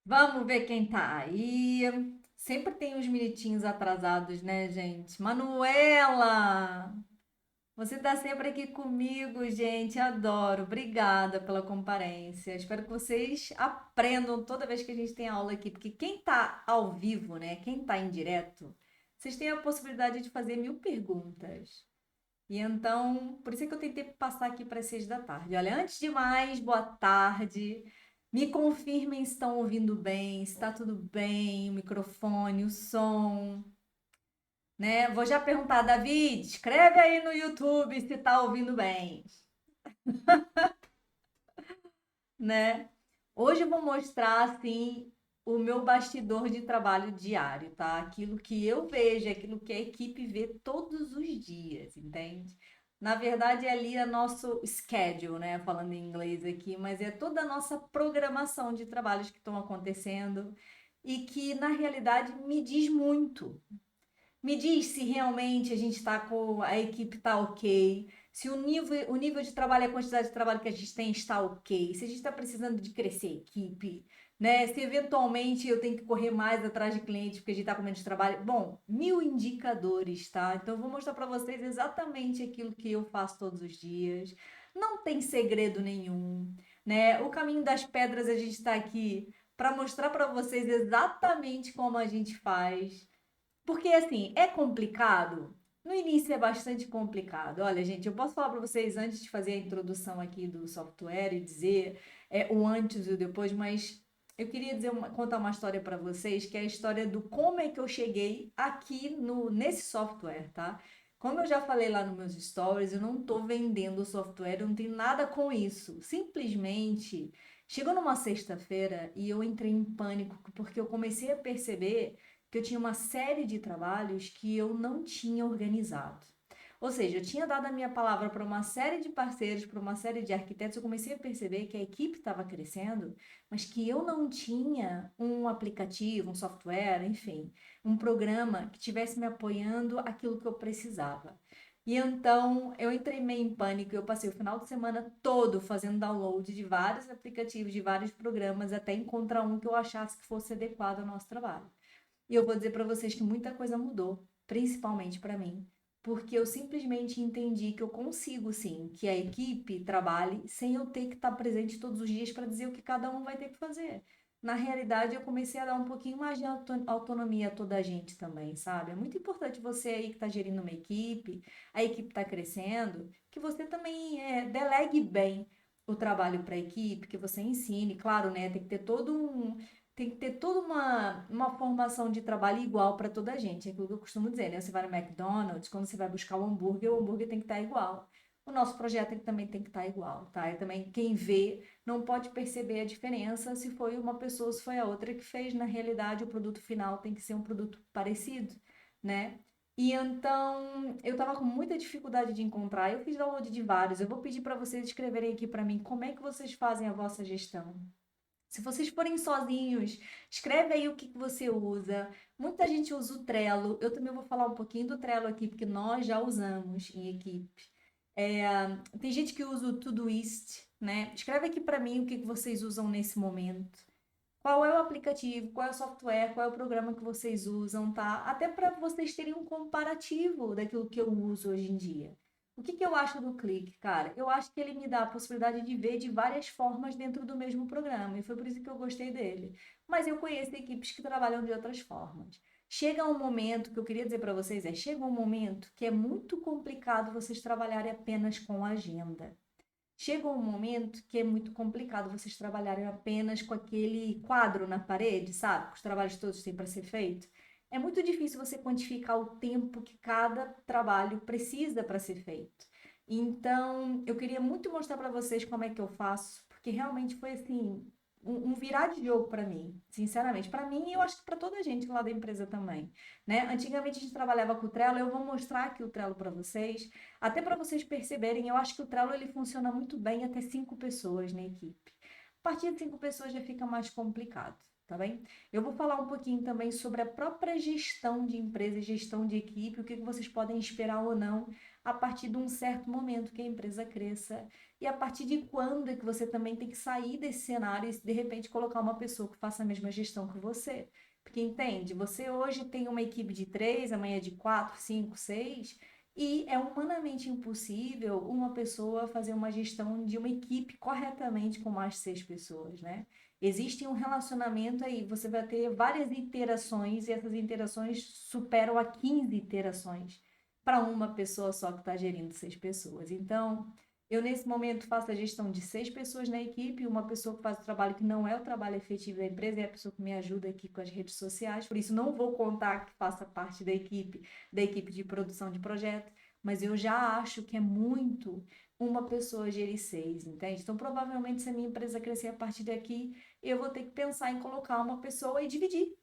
Vamos ver quem tá aí. Sempre tem uns minutinhos atrasados, né, gente? Manuela! Você tá sempre aqui comigo, gente. Adoro. Obrigada pela comparência. Espero que vocês aprendam toda vez que a gente tem aula aqui, porque quem tá ao vivo, né? Quem tá em direto, vocês têm a possibilidade de fazer 1000 perguntas. E então, por isso é que eu tentei passar aqui para 6 da tarde. Olha, antes de mais, boa tarde. Me confirmem se estão ouvindo bem, se está tudo bem, o microfone, o som, né? Vou já perguntar, David, escreve aí no YouTube se está ouvindo bem, né? Hoje eu vou mostrar, assim, o meu bastidor de trabalho diário, tá? Aquilo que eu vejo, aquilo que a equipe vê todos os dias, entende? Na verdade, ali é nosso schedule, né? Falando em inglês aqui, mas é toda a nossa programação de trabalhos que estão acontecendo e que, na realidade, me diz muito. Me diz se realmente a gente está com a equipe está ok, se o nível de trabalho, a quantidade de trabalho que a gente tem está ok, se a gente está precisando de crescer a equipe, né? Se eventualmente eu tenho que correr mais atrás de clientes porque a gente está com menos trabalho. Bom, 1000 indicadores, tá? Então eu vou mostrar para vocês exatamente aquilo que eu faço todos os dias. Não tem segredo nenhum, né? O caminho das pedras a gente está aqui para mostrar para vocês exatamente como a gente faz. Porque assim, é complicado. No início é bastante complicado. Olha, gente, eu posso falar para vocês antes de fazer a introdução aqui do software e dizer o antes e o depois, mas eu queria contar uma história para vocês, que é a história do como é que eu cheguei aqui no nesse software, tá? Como eu já falei lá nos meus stories, eu não estou vendendo o software, eu não tenho nada com isso. Simplesmente chegou numa sexta-feira e eu entrei em pânico porque eu comecei a perceber que eu tinha uma série de trabalhos que eu não tinha organizado. Ou seja, eu tinha dado a minha palavra para uma série de parceiros, para uma série de arquitetos, eu comecei a perceber que a equipe estava crescendo, mas que eu não tinha um aplicativo, um software, enfim, um programa que estivesse me apoiando aquilo que eu precisava. E então eu entrei meio em pânico, eu passei o final de semana todo fazendo download de vários aplicativos, de vários programas, até encontrar um que eu achasse que fosse adequado ao nosso trabalho. E eu vou dizer para vocês que muita coisa mudou, principalmente para mim, porque eu simplesmente entendi que eu consigo sim, que a equipe trabalhe sem eu ter que estar presente todos os dias para dizer o que cada um vai ter que fazer. Na realidade, eu comecei a dar um pouquinho mais de autonomia a toda a gente também, sabe? É muito importante você aí que está gerindo uma equipe, a equipe está crescendo, que você também delegue bem o trabalho para a equipe, que você ensine, claro, né? Tem que ter toda uma formação de trabalho igual para toda a gente. É aquilo que eu costumo dizer, né? Você vai no McDonald's, quando você vai buscar o hambúrguer tem que estar igual. O nosso projeto ele também tem que estar igual, tá? E também quem vê não pode perceber a diferença se foi uma pessoa, se foi a outra que fez. Na realidade, o produto final tem que ser um produto parecido, né? E então, eu tava com muita dificuldade de encontrar. Eu fiz download de vários. Eu vou pedir para vocês escreverem aqui para mim como é que vocês fazem a vossa gestão. Se vocês forem sozinhos, escreve aí o que que você usa. Muita gente usa o Trello. Eu também vou falar um pouquinho do Trello aqui, porque nós já usamos em equipe. Tem gente que usa o Todoist, né? Escreve aqui para mim o que que vocês usam nesse momento. Qual é o aplicativo, qual é o software, qual é o programa que vocês usam, tá? Até para vocês terem um comparativo daquilo que eu uso hoje em dia. O que que eu acho do Click, cara? Eu acho que ele me dá a possibilidade de ver de várias formas dentro do mesmo programa, e foi por isso que eu gostei dele. Mas eu conheço equipes que trabalham de outras formas. Chega um momento que eu queria dizer para vocês chega um momento que é muito complicado vocês trabalharem apenas com agenda. Chega um momento que é muito complicado vocês trabalharem apenas com aquele quadro na parede, sabe? Que os trabalhos todos têm para ser feito. É muito difícil você quantificar o tempo que cada trabalho precisa para ser feito. Então, eu queria muito mostrar para vocês como é que eu faço, porque realmente foi assim um virar de jogo para mim, sinceramente. Para mim e eu acho que para toda a gente lá da empresa também, né? Antigamente a gente trabalhava com o Trello, eu vou mostrar aqui o Trello para vocês. Até para vocês perceberem, eu acho que o Trello ele funciona muito bem até 5 pessoas na equipe. A partir de 5 pessoas já fica mais complicado. tá bem? Eu vou falar um pouquinho também sobre a própria gestão de empresa e gestão de equipe, o que vocês podem esperar ou não a partir de um certo momento que a empresa cresça e a partir de quando é que você também tem que sair desse cenário e de repente colocar uma pessoa que faça a mesma gestão que você. Porque entende, você hoje tem uma equipe de 3, amanhã de 4, 5, 6, e é humanamente impossível uma pessoa fazer uma gestão de uma equipe corretamente com mais de 6 pessoas, né? Existe um relacionamento aí, você vai ter várias interações e essas interações superam a 15 interações para uma pessoa só que está gerindo 6 pessoas. Então, eu nesse momento faço a gestão de 6 pessoas na equipe, uma pessoa que faz o trabalho que não é o trabalho efetivo da empresa, é a pessoa que me ajuda aqui com as redes sociais, por isso não vou contar que faça parte da equipe de produção de projeto, mas eu já acho que é muito uma pessoa gerir 6, entende? Então, provavelmente, se a minha empresa crescer a partir daqui, eu vou ter que pensar em colocar uma pessoa e dividir,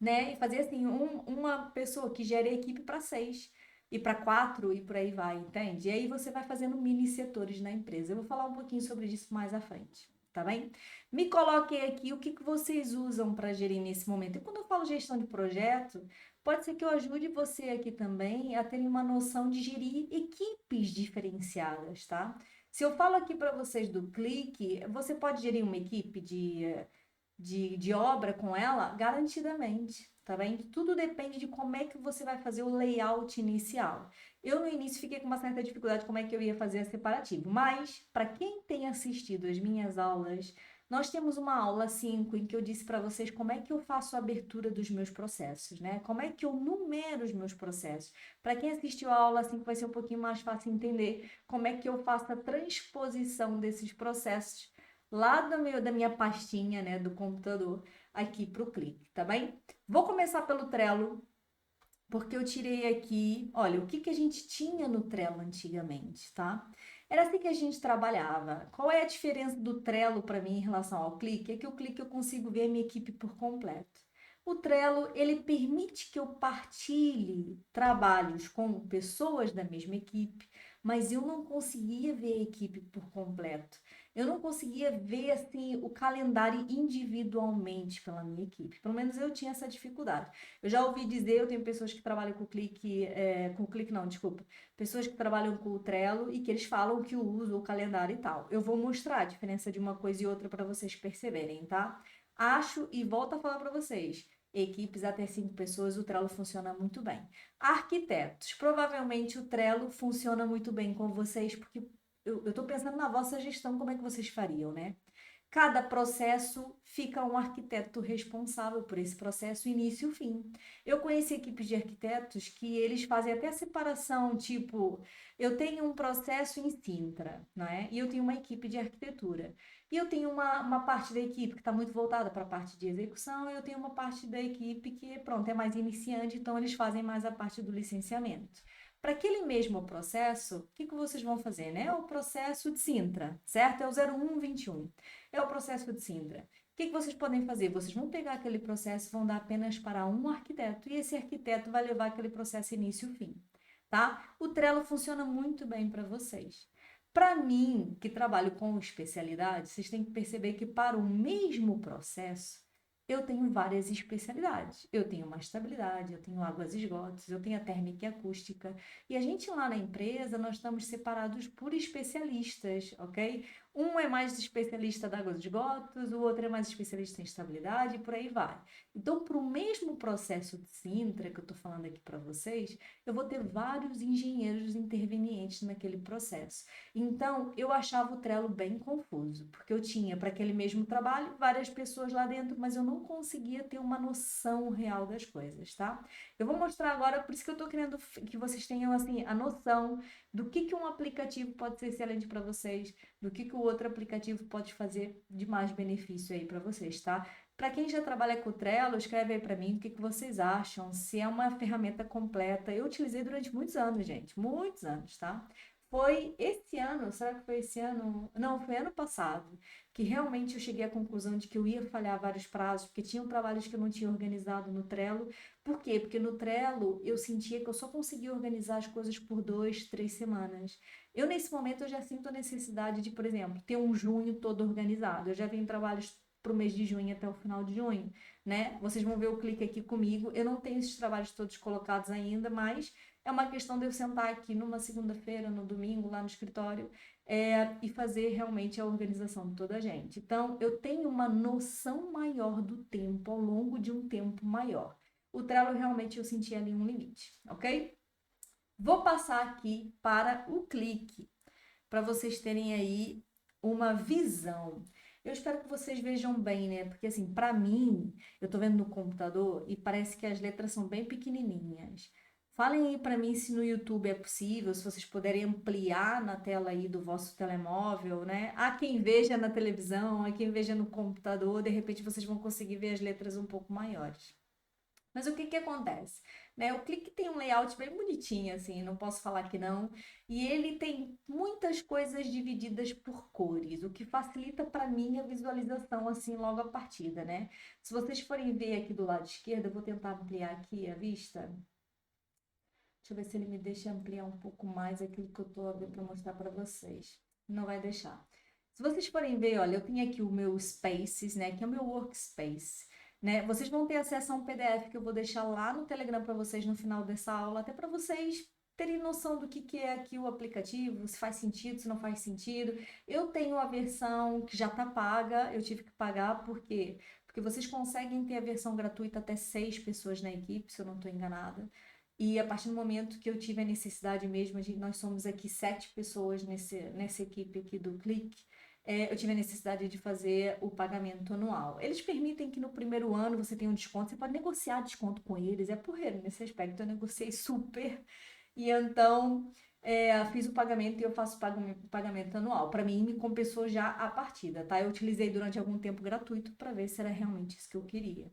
né? E fazer assim, uma pessoa que gere a equipe para 6 e para 4 e por aí vai, entende? E aí você vai fazendo mini setores na empresa. Eu vou falar um pouquinho sobre isso mais à frente, tá bem? Me coloquei aqui o que vocês usam para gerir nesse momento. E quando eu falo gestão de projeto, pode ser que eu ajude você aqui também a ter uma noção de gerir equipes diferenciadas, tá? Se eu falo aqui para vocês do Clique, você pode gerir uma equipe de obra com ela, garantidamente, tá bem? Tudo depende de como é que você vai fazer o layout inicial. Eu, no início, fiquei com uma certa dificuldade como é que eu ia fazer a separativo, mas, para quem tem assistido as minhas aulas, nós temos uma aula 5 em que eu disse para vocês como é que eu faço a abertura dos meus processos, né? Como é que eu numero os meus processos. Para quem assistiu a aula 5, vai ser um pouquinho mais fácil entender como é que eu faço a transposição desses processos lá da minha pastinha, né, do computador, aqui para o Clique, tá bem? Vou começar pelo Trello, porque eu tirei aqui, olha, o que a gente tinha no Trello antigamente, tá? Era assim que a gente trabalhava. Qual é a diferença do Trello para mim em relação ao Clique? É que o Clique eu consigo ver a minha equipe por completo. O Trello, ele permite que eu partilhe trabalhos com pessoas da mesma equipe, mas eu não conseguia ver a equipe por completo. Eu não conseguia ver assim o calendário individualmente pela minha equipe. Pelo menos eu tinha essa dificuldade. Eu já ouvi dizer, eu tenho pessoas que trabalham com clique não, desculpa, pessoas que trabalham com o Trello e que eles falam que usam o calendário e tal. Eu vou mostrar a diferença de uma coisa e outra para vocês perceberem, tá? Acho e volto a falar para vocês. Equipes até 5 pessoas, o Trello funciona muito bem. Arquitetos, provavelmente o Trello funciona muito bem com vocês, porque eu estou pensando na vossa gestão, como é que vocês fariam, né? Cada processo fica um arquiteto responsável por esse processo, início e fim. Eu conheci equipes de arquitetos que eles fazem até a separação, tipo, eu tenho um processo em Sintra, né? E eu tenho uma equipe de arquitetura. E eu tenho uma parte da equipe que está muito voltada para a parte de execução, e eu tenho uma parte da equipe que, pronto, é mais iniciante, então eles fazem mais a parte do licenciamento. Para aquele mesmo processo, o que vocês vão fazer, né? O processo de Sintra, certo? É o 0121. É o processo de Sintra. O que vocês podem fazer? Vocês vão pegar aquele processo e vão dar apenas para um arquiteto, e esse arquiteto vai levar aquele processo início e fim, tá? O Trello funciona muito bem para vocês. Para mim, que trabalho com especialidade, vocês têm que perceber que para o mesmo processo, eu tenho várias especialidades. Eu tenho uma estabilidade, eu tenho águas e esgotos, eu tenho a térmica e acústica. E a gente lá na empresa, nós estamos separados por especialistas, ok? Um é mais especialista da águas e esgotos, o outro é mais especialista em estabilidade e por aí vai. Então, para o mesmo processo de Sintra que eu estou falando aqui para vocês, eu vou ter vários engenheiros intervenientes naquele processo. Então, eu achava o Trello bem confuso, porque eu tinha para aquele mesmo trabalho várias pessoas lá dentro, mas eu não conseguia ter uma noção real das coisas, tá? Eu vou mostrar agora, por isso que eu estou querendo que vocês tenham assim a noção do que um aplicativo pode ser excelente para vocês, do que o outro aplicativo pode fazer de mais benefício aí para vocês, tá? Para quem já trabalha com o Trello, escreve aí para mim o que vocês acham, se é uma ferramenta completa. Eu utilizei durante muitos anos, gente, muitos anos, tá? Foi esse ano, será que foi esse ano? Não, foi ano passado, que realmente eu cheguei à conclusão de que eu ia falhar vários prazos, porque tinham trabalhos que eu não tinha organizado no Trello. Por quê? Porque no Trello eu sentia que eu só conseguia organizar as coisas por 2, 3 semanas. Nesse momento, eu já sinto a necessidade de, por exemplo, ter um junho todo organizado. Eu já vi em trabalhos para o mês de junho até o final de junho, né? Vocês vão ver o clique aqui comigo. Eu não tenho esses trabalhos todos colocados ainda, mas é uma questão de eu sentar aqui numa segunda-feira, no domingo, lá no escritório, e fazer realmente a organização de toda a gente. Então, eu tenho uma noção maior do tempo ao longo de um tempo maior. O Trello realmente eu senti ali um limite, ok? Vou passar aqui para o clique, para vocês terem aí uma visão. Eu espero que vocês vejam bem, né? Porque assim, para mim, eu tô vendo no computador e parece que as letras são bem pequenininhas. Falem aí para mim se no YouTube é possível, se vocês puderem ampliar na tela aí do vosso telemóvel, né? Há quem veja na televisão, há quem veja no computador, de repente vocês vão conseguir ver as letras um pouco maiores. Mas o que que acontece? Né? O Clique tem um layout bem bonitinho, assim, não posso falar que não. E ele tem muitas coisas divididas por cores, o que facilita para mim a visualização, assim, logo a partida, né? Se vocês forem ver aqui do lado esquerdo, eu vou tentar ampliar aqui a vista. Deixa eu ver se ele me deixa ampliar um pouco mais aquilo que eu estou a ver para mostrar para vocês. Não vai deixar. Se vocês forem ver, olha, eu tenho aqui o meu Spaces, né? Que é o meu Workspace. Né? Vocês vão ter acesso a um PDF que eu vou deixar lá no Telegram para vocês no final dessa aula, até para vocês terem noção do que é aqui o aplicativo, se faz sentido, se não faz sentido. Eu tenho a versão que já está paga, eu tive que pagar porque vocês conseguem ter a versão gratuita até 6 pessoas na equipe, se eu não estou enganada. E a partir do momento que eu tive a necessidade mesmo, nós somos aqui 7 pessoas nessa equipe aqui do Clique, eu tive a necessidade de fazer o pagamento anual. Eles permitem que no primeiro ano você tenha um desconto, você pode negociar desconto com eles, é porreiro nesse aspecto, eu negociei super, e então fiz o pagamento e eu faço o pagamento anual. Para mim, me compensou já a partida, tá? Eu utilizei durante algum tempo gratuito para ver se era realmente isso que eu queria.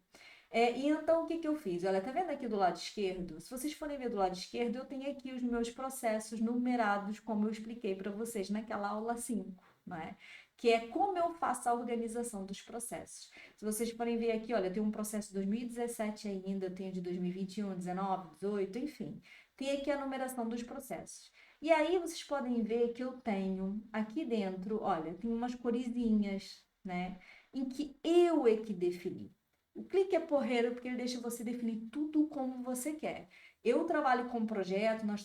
E então, o que que eu fiz? Olha, tá vendo aqui do lado esquerdo? Se vocês forem ver do lado esquerdo, eu tenho aqui os meus processos numerados, como eu expliquei para vocês naquela aula 5, não é? Que é como eu faço a organização dos processos. Se vocês forem ver aqui, olha, eu tenho um processo de 2017 ainda, eu tenho de 2021, 19, 18, enfim. Tem aqui a numeração dos processos. E aí vocês podem ver que eu tenho aqui dentro, olha, tem umas coresinhas, né? Em que eu é que defini. O Clique é porreiro porque ele deixa você definir tudo como você quer. Eu trabalho com projeto, nós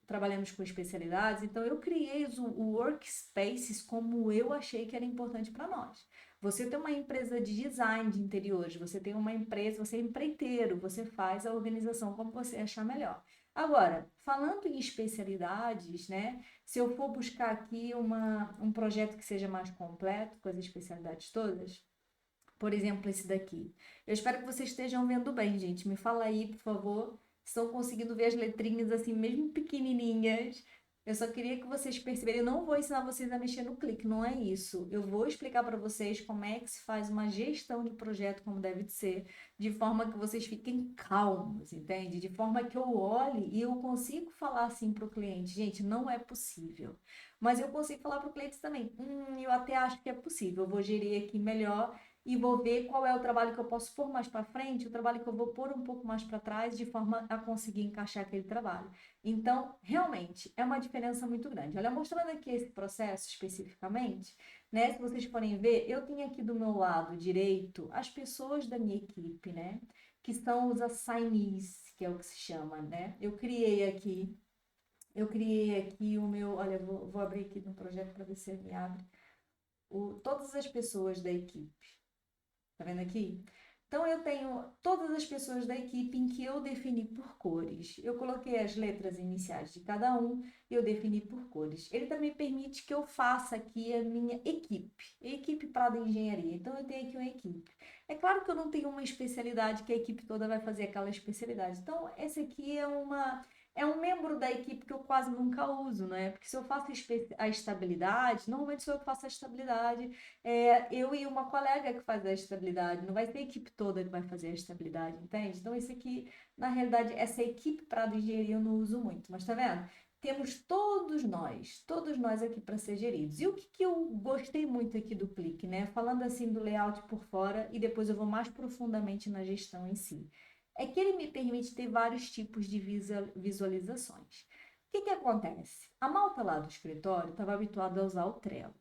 trabalhamos com especialidades, então eu criei o Workspaces como eu achei que era importante para nós. Você tem uma empresa de design de interiores, você tem uma empresa, você é empreiteiro, você faz a organização como você achar melhor. Agora, falando em especialidades, né? Se eu for buscar aqui um projeto que seja mais completo, com as especialidades todas, por exemplo, esse daqui. Eu espero que vocês estejam vendo bem, gente. Me fala aí, por favor, se estão conseguindo ver as letrinhas assim, mesmo pequenininhas. Eu só queria que vocês perceberem. Eu não vou ensinar vocês a mexer no clique, não é isso. Eu vou explicar para vocês como é que se faz uma gestão de projeto, como deve de ser, de forma que vocês fiquem calmos, entende? De forma que eu olhe e eu consigo falar assim para o cliente, gente, não é possível. Mas eu consigo falar para o cliente também, eu até acho que é possível, eu vou gerir aqui melhor e vou ver qual é o trabalho que eu posso pôr mais para frente, o trabalho que eu vou pôr um pouco mais para trás, de forma a conseguir encaixar aquele trabalho. Então, realmente, é uma diferença muito grande. Olha, mostrando aqui esse processo especificamente, né? Se vocês forem ver, eu tenho aqui do meu lado direito as pessoas da minha equipe, né? Que são os assignees, que é o que se chama, né? Eu criei aqui o meu, olha, vou abrir aqui no projeto para ver se ele me abre. Todas as pessoas da equipe. Tá vendo aqui? Então, eu tenho todas as pessoas da equipe em que eu defini por cores. Eu coloquei as letras iniciais de cada um e eu defini por cores. Ele também permite que eu faça aqui a minha equipe Prada Engenharia. Então, eu tenho aqui uma equipe. É claro que eu não tenho uma especialidade que a equipe toda vai fazer aquela especialidade. Então, esse aqui é um membro da equipe que eu quase nunca uso, né? Porque se eu faço a estabilidade, normalmente sou eu que faço a estabilidade, eu e uma colega que faz a estabilidade, não vai ser a equipe toda que vai fazer a estabilidade, entende? Então, esse aqui, na realidade, essa equipe para a engenharia eu não uso muito, mas tá vendo? Temos todos nós aqui para ser geridos. E o que eu gostei muito aqui do Clique, né? Falando assim do layout por fora e depois eu vou mais profundamente na gestão em si. É que ele me permite ter vários tipos de visualizações. O que acontece? A malta lá do escritório estava habituada a usar o Trello.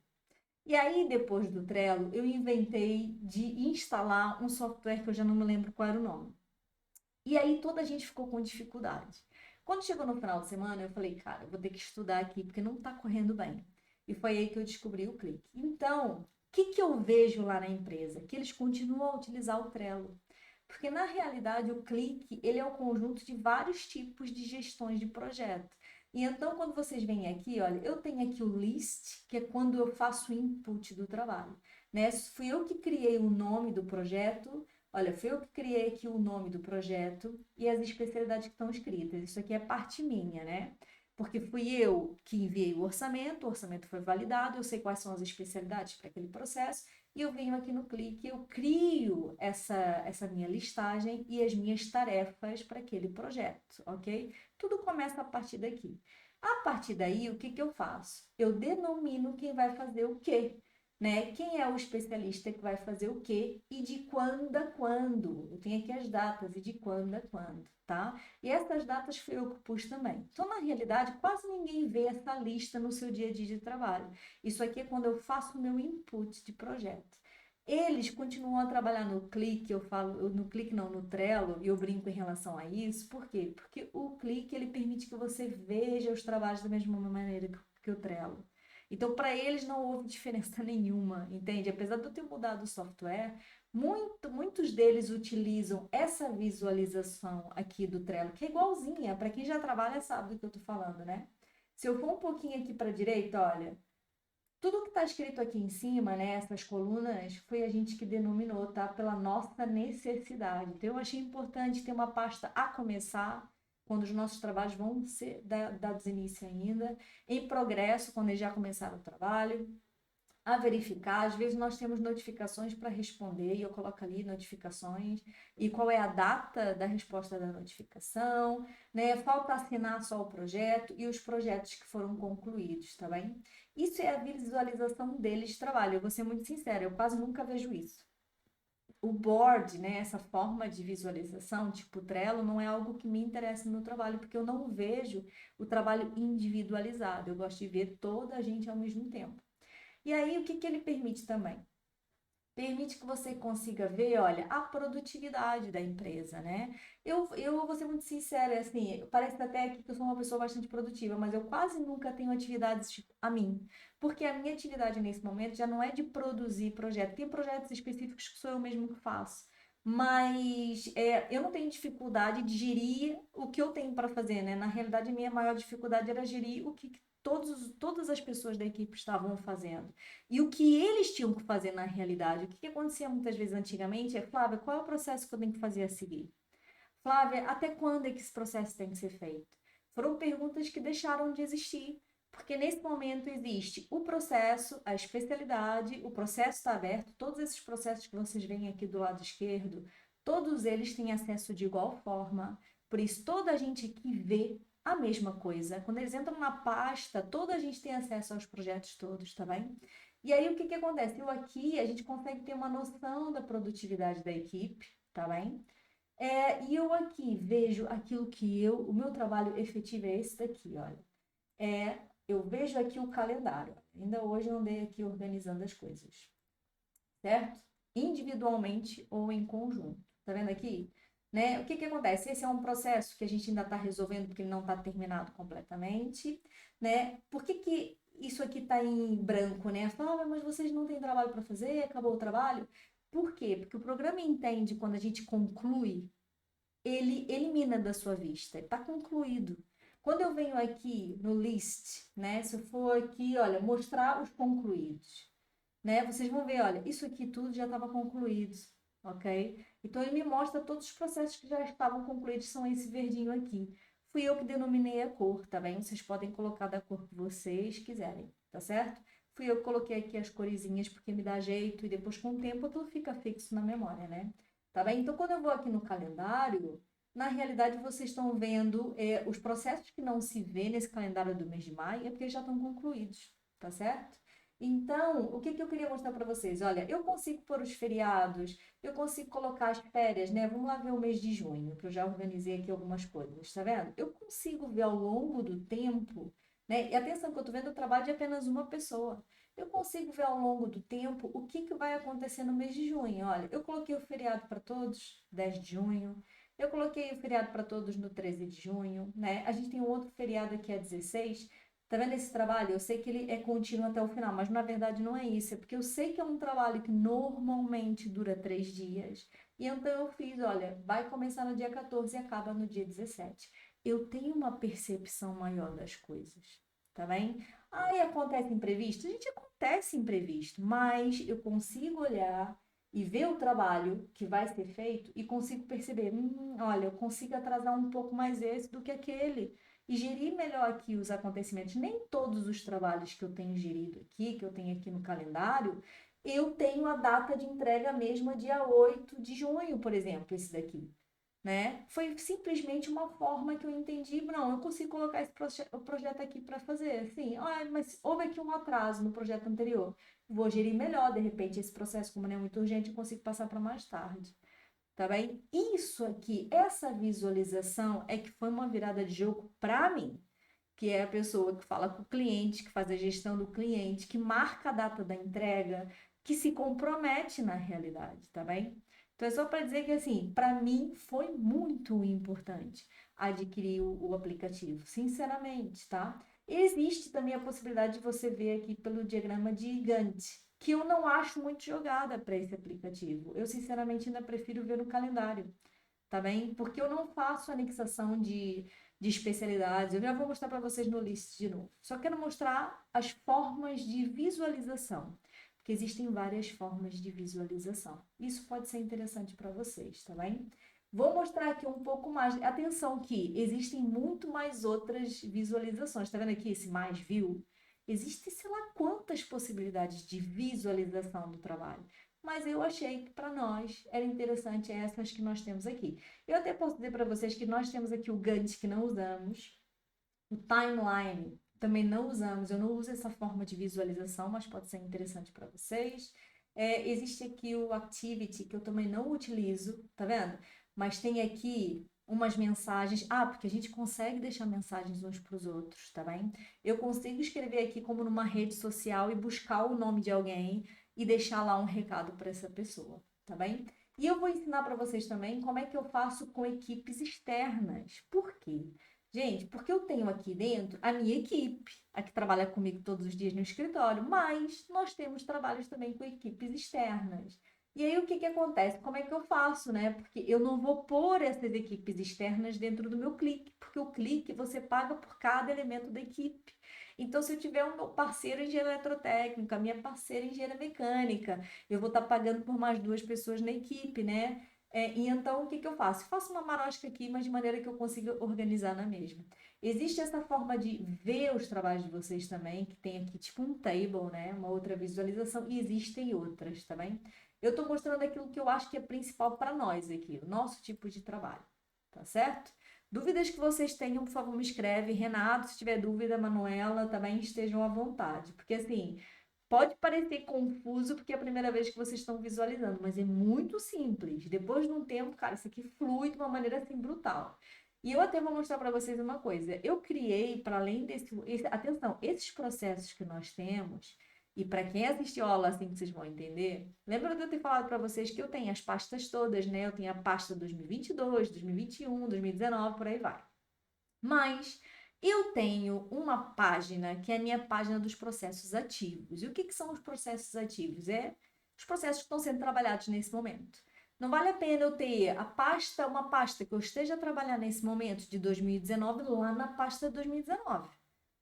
E aí, depois do Trello, eu inventei de instalar um software que eu já não me lembro qual era o nome. E aí toda a gente ficou com dificuldade. Quando chegou no final de semana, eu falei, cara, eu vou ter que estudar aqui porque não está correndo bem. E foi aí que eu descobri o Clique. Então, o que que eu vejo lá na empresa? Que eles continuam a utilizar o Trello. Porque na realidade o Clique, ele é o conjunto de vários tipos de gestões de projeto. E então quando vocês vêm aqui, olha, eu tenho aqui o list, que é quando eu faço o input do trabalho, né? Fui eu que criei o nome do projeto. Olha, foi eu que criei aqui o nome do projeto e as especialidades que estão escritas. Isso aqui é parte minha, né? Porque fui eu que enviei o orçamento foi validado, eu sei quais são as especialidades para aquele processo, e eu venho aqui no Clique, eu crio essa minha listagem e as minhas tarefas para aquele projeto, ok? Tudo começa a partir daqui. A partir daí, o que que eu faço? Eu denomino quem vai fazer o quê, né? Quem é o especialista que vai fazer o quê e de quando a quando. Eu tenho aqui as datas e de quando a quando, tá? E essas datas fui eu que pus também. Então, na realidade, quase ninguém vê essa lista no seu dia a dia de trabalho. Isso aqui é quando eu faço o meu input de projeto. Eles continuam a trabalhar no Clique, eu falo, no Clique não, no Trello, e eu brinco em relação a isso. Por quê? Porque o Clique, ele permite que você veja os trabalhos da mesma maneira que o Trello. Então, para eles não houve diferença nenhuma, entende? Apesar de eu ter mudado o software, muitos deles utilizam essa visualização aqui do Trello, que é igualzinha, para quem já trabalha sabe do que eu estou falando, né? Se eu for um pouquinho aqui para a direita, olha, tudo que está escrito aqui em cima, né, essas colunas, foi a gente que denominou, tá? Pela nossa necessidade. Então, eu achei importante ter uma pasta a começar, quando os nossos trabalhos vão ser dados início ainda, em progresso, quando eles já começaram o trabalho, a verificar. Às vezes nós temos notificações para responder e eu coloco ali notificações e qual é a data da resposta da notificação, né? Falta assinar só o projeto e os projetos que foram concluídos, tá bem? Isso é a visualização deles de trabalho. Eu vou ser muito sincera, eu quase nunca vejo isso. O board, né, essa forma de visualização, tipo Trello, não é algo que me interessa no meu trabalho, porque eu não vejo o trabalho individualizado. Eu gosto de ver toda a gente ao mesmo tempo. E aí, o que que ele permite também? Permite que você consiga ver, olha, a produtividade da empresa, né? Eu vou ser muito sincera, assim, parece até que eu sou uma pessoa bastante produtiva, mas eu quase nunca tenho atividades tipo, a mim, porque a minha atividade nesse momento já não é de produzir projeto, tem projetos específicos que sou eu mesmo que faço, mas eu não tenho dificuldade de gerir o que eu tenho para fazer, né? Na realidade, a minha maior dificuldade era gerir o que todas as pessoas da equipe estavam fazendo. E o que eles tinham que fazer na realidade, o que acontecia muitas vezes antigamente é, Flávia, qual é o processo que eu tenho que fazer a seguir? Flávia, até quando é que esse processo tem que ser feito? Foram perguntas que deixaram de existir, porque nesse momento existe o processo, a especialidade, o processo está aberto, todos esses processos que vocês veem aqui do lado esquerdo, todos eles têm acesso de igual forma, por isso toda a gente aqui vê a mesma coisa. Quando eles entram na pasta, toda a gente tem acesso aos projetos todos, tá bem? E aí o que que acontece? Eu aqui, a gente consegue ter uma noção da produtividade da equipe, tá bem? E eu aqui vejo aquilo que o meu trabalho efetivo é esse daqui, olha. Eu vejo aqui o calendário. Ainda hoje eu andei aqui organizando as coisas, certo? Individualmente ou em conjunto. Tá vendo aqui? Né? O que que acontece? Esse é um processo que a gente ainda está resolvendo porque ele não está terminado completamente, né? Por que que isso aqui está em branco, né? Fala, mas vocês não têm trabalho para fazer? Acabou o trabalho? Por quê? Porque o programa entende quando a gente conclui, ele elimina da sua vista, está concluído. Quando eu venho aqui no list, né? Se eu for aqui, olha, mostrar os concluídos, né? Vocês vão ver, olha, isso aqui tudo já estava concluído, ok? Então ele me mostra todos os processos que já estavam concluídos, são esse verdinho aqui. Fui eu que denominei a cor, tá bem? Vocês podem colocar da cor que vocês quiserem, tá certo? Fui eu que coloquei aqui as coresinhas porque me dá jeito e depois com o tempo aquilo fica fixo na memória, né? Tá bem? Então quando eu vou aqui no calendário, na realidade vocês estão vendo os processos que não se vê nesse calendário do mês de maio é porque já estão concluídos, tá certo? Então, o que que eu queria mostrar para vocês? Olha, eu consigo pôr os feriados, eu consigo colocar as férias, né? Vamos lá ver o mês de junho, que eu já organizei aqui algumas coisas, tá vendo? Eu consigo ver ao longo do tempo, né? E atenção que eu tô vendo o trabalho de apenas uma pessoa. eu consigo ver ao longo do tempo o que vai acontecer no mês de junho. Olha, eu coloquei o feriado para todos, 10 de junho. Eu coloquei o feriado para todos no 13 de junho, né? A gente tem um outro feriado aqui a 16. Tá vendo esse trabalho? Eu sei que ele é contínuo até o final, mas na verdade não é isso. É porque eu sei que é um trabalho que normalmente dura 3 dias. E então eu fiz, olha, vai começar no dia 14 e acaba no dia 17. Eu tenho uma percepção maior das coisas, tá bem? Aí acontece imprevisto? A gente acontece imprevisto, mas eu consigo olhar e ver o trabalho que vai ser feito e consigo perceber, olha, eu consigo atrasar um pouco mais esse do que aquele e gerir melhor aqui os acontecimentos. Nem todos os trabalhos que eu tenho gerido aqui, que eu tenho aqui no calendário, eu tenho a data de entrega mesma dia 8 de junho, por exemplo, esse daqui, né? Foi simplesmente uma forma que eu entendi, não, eu consigo colocar esse projeto aqui para fazer, assim, mas houve aqui um atraso no projeto anterior, vou gerir melhor, de repente, esse processo, como não é muito urgente, eu consigo passar para mais tarde, tá bem? Isso aqui, essa visualização é que foi uma virada de jogo para mim, que é a pessoa que fala com o cliente, que faz a gestão do cliente, que marca a data da entrega, que se compromete na realidade, tá bem? Então é só para dizer que assim, para mim foi muito importante adquirir o aplicativo, sinceramente, tá? Existe também a possibilidade de você ver aqui pelo diagrama de Gantt, que eu não acho muito jogada para esse aplicativo. Eu sinceramente ainda prefiro ver no calendário, tá bem? Porque eu não faço anexação de especialidades. Eu já vou mostrar para vocês no list de novo. Só quero mostrar as formas de visualização, porque existem várias formas de visualização. Isso pode ser interessante para vocês, tá bem? Vou mostrar aqui um pouco mais. Atenção que existem muito mais outras visualizações. Tá vendo aqui esse mais view? Existem, sei lá, quantas possibilidades de visualização do trabalho. Mas eu achei que para nós era interessante essas que nós temos aqui. Eu até posso dizer para vocês que nós temos aqui o Gantt que não usamos, o Timeline também não usamos, eu não uso essa forma de visualização, mas pode ser interessante para vocês. Existe aqui o Activity, que eu também não utilizo, tá vendo? Mas tem aqui umas mensagens. Porque a gente consegue deixar mensagens uns para os outros, tá bem? Eu consigo escrever aqui como numa rede social e buscar o nome de alguém e deixar lá um recado para essa pessoa, tá bem? E eu vou ensinar para vocês também como é que eu faço com equipes externas. Por quê? Gente, porque eu tenho aqui dentro a minha equipe, a que trabalha comigo todos os dias no escritório, mas nós temos trabalhos também com equipes externas. E aí o que acontece? Como é que eu faço, né? Porque eu não vou pôr essas equipes externas dentro do meu clique, porque o clique você paga por cada elemento da equipe. Então, se eu tiver um meu parceiro em engenharia eletrotécnica, a minha parceira em engenharia mecânica, eu vou estar pagando por mais 2 pessoas na equipe, né? E então, o que eu faço? Faço uma marosca aqui, mas de maneira que eu consiga organizar na mesma. Existe essa forma de ver os trabalhos de vocês também, que tem aqui tipo um table, né? Uma outra visualização, e existem outras, tá bem? Eu estou mostrando aquilo que eu acho que é principal para nós aqui, o nosso tipo de trabalho, tá certo? Dúvidas que vocês tenham, por favor, me escreve. Renato, se tiver dúvida, Manuela, também estejam à vontade. Porque, assim, pode parecer confuso porque é a primeira vez que vocês estão visualizando, mas é muito simples. Depois de um tempo, cara, isso aqui flui de uma maneira, assim, brutal. E eu até vou mostrar para vocês uma coisa. Eu criei, para além atenção, esses processos que nós temos, e para quem assistiu a aula assim que vocês vão entender, lembra de eu ter falado para vocês que eu tenho as pastas todas, né? Eu tenho a pasta 2022, 2021, 2019, por aí vai. Mas eu tenho uma página que é a minha página dos processos ativos. E o que são os processos ativos? É os processos que estão sendo trabalhados nesse momento. Não vale a pena eu ter uma pasta que eu esteja a trabalhar nesse momento de 2019 lá na pasta de 2019.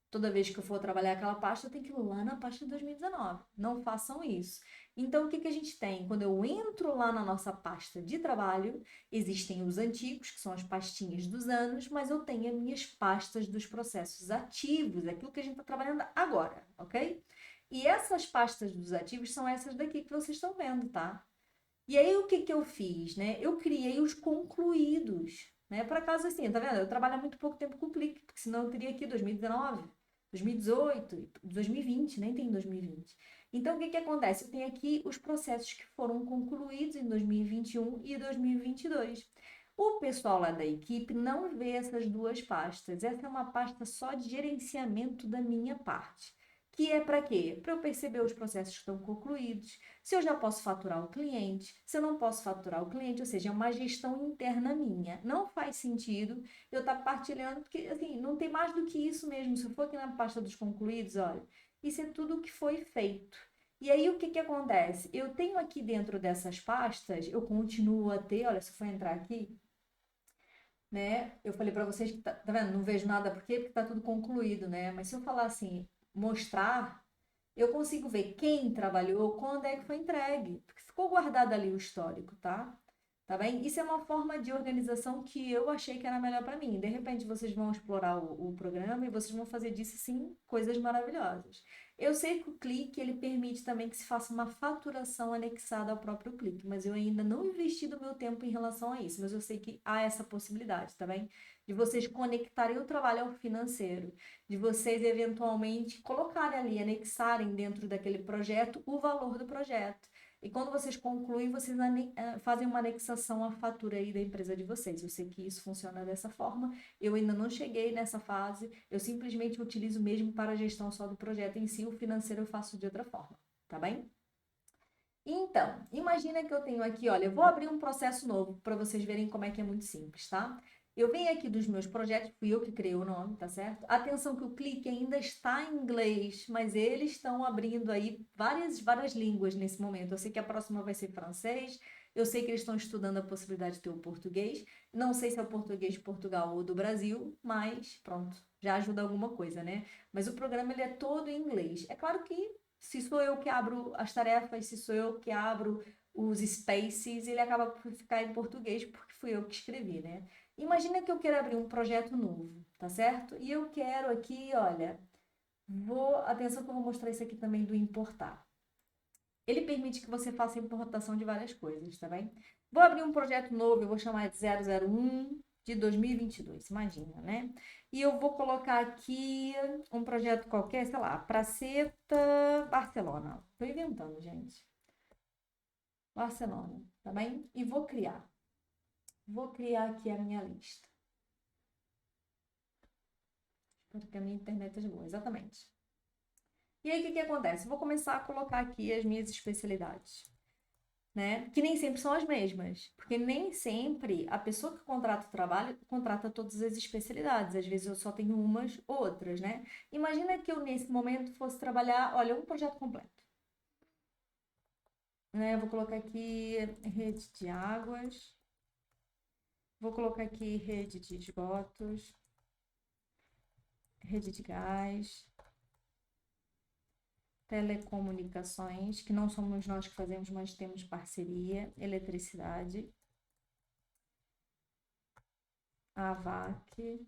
Toda vez que eu for trabalhar aquela pasta, eu tenho que ir lá na pasta de 2019. Não façam isso. Então, o que a gente tem? Quando eu entro lá na nossa pasta de trabalho, existem os antigos, que são as pastinhas dos anos, mas eu tenho as minhas pastas dos processos ativos, aquilo que a gente está trabalhando agora, ok? E essas pastas dos ativos são essas daqui que vocês estão vendo, tá? E aí, o que eu fiz, né? Eu criei os concluídos, né? Por acaso, assim, tá vendo? Eu trabalho há muito pouco tempo com o Clique, porque senão eu teria aqui 2019, 2018, 2020, nem tem 2020. Então, o que acontece? Eu tenho aqui os processos que foram concluídos em 2021 e 2022. O pessoal lá da equipe não vê essas duas pastas. Essa é uma pasta só de gerenciamento da minha parte, Que é para quê? Para eu perceber os processos que estão concluídos, se eu já posso faturar o cliente, se eu não posso faturar o cliente, ou seja, é uma gestão interna minha. Não faz sentido eu estar partilhando, porque assim, não tem mais do que isso mesmo. Se eu for aqui na pasta dos concluídos, olha, isso é tudo o que foi feito. E aí, o que que acontece? Eu tenho aqui dentro dessas pastas, eu continuo a ter, olha, se eu for entrar aqui, né? Eu falei para vocês que tá vendo? Não vejo nada, por quê? Porque tá tudo concluído, né? Mas se eu falar assim, mostrar, eu consigo ver quem trabalhou, quando é que foi entregue, porque ficou guardado ali o histórico, tá? Tá bem? Isso é uma forma de organização que eu achei que era melhor para mim. De repente, vocês vão explorar o programa e vocês vão fazer disso, sim, coisas maravilhosas. Eu sei que o clique, ele permite também que se faça uma faturação anexada ao próprio clique, mas eu ainda não investi do meu tempo em relação a isso, mas eu sei que há essa possibilidade, tá bem? De vocês conectarem o trabalho ao financeiro, de vocês eventualmente colocarem ali, anexarem dentro daquele projeto o valor do projeto. E quando vocês concluem, vocês fazem uma anexação à fatura aí da empresa de vocês. Eu sei que isso funciona dessa forma. Eu ainda não cheguei nessa fase. Eu simplesmente utilizo mesmo para a gestão só do projeto em si. O financeiro eu faço de outra forma, tá bem? Então, imagina que eu tenho aqui, olha, eu vou abrir um processo novo para vocês verem como é que é muito simples, tá? Eu venho aqui dos meus projetos, fui eu que criei o nome, tá certo? Atenção que o clique ainda está em inglês, mas eles estão abrindo aí várias línguas nesse momento. Eu sei que a próxima vai ser francês, eu sei que eles estão estudando a possibilidade de ter o português. Não sei se é o português de Portugal ou do Brasil, mas pronto, já ajuda alguma coisa, né? Mas o programa ele é todo em inglês. É claro que se sou eu que abro as tarefas, se sou eu que abro os spaces, ele acaba por ficar em português porque fui eu que escrevi, né? Imagina que eu quero abrir um projeto novo, tá certo? E eu quero aqui, olha, atenção que eu vou mostrar isso aqui também do importar. Ele permite que você faça importação de várias coisas, tá bem? Vou abrir um projeto novo, eu vou chamar de 001 de 2022, imagina, né? E eu vou colocar aqui um projeto qualquer, sei lá, Praceta Barcelona. Tô inventando, gente. Barcelona, tá bem? E vou criar. Vou criar aqui a minha lista. Espero que a minha internet esteja boa, exatamente. E aí, o que que acontece? Vou começar a colocar aqui as minhas especialidades. Né? Que nem sempre são as mesmas, porque nem sempre a pessoa que contrata o trabalho contrata todas as especialidades, às vezes eu só tenho umas ou outras, né? Imagina que eu nesse momento fosse trabalhar, olha, um projeto completo, né? Eu vou colocar aqui rede de águas, vou colocar aqui rede de esgotos, rede de gás, telecomunicações, que não somos nós que fazemos, mas temos parceria, eletricidade, AVAC,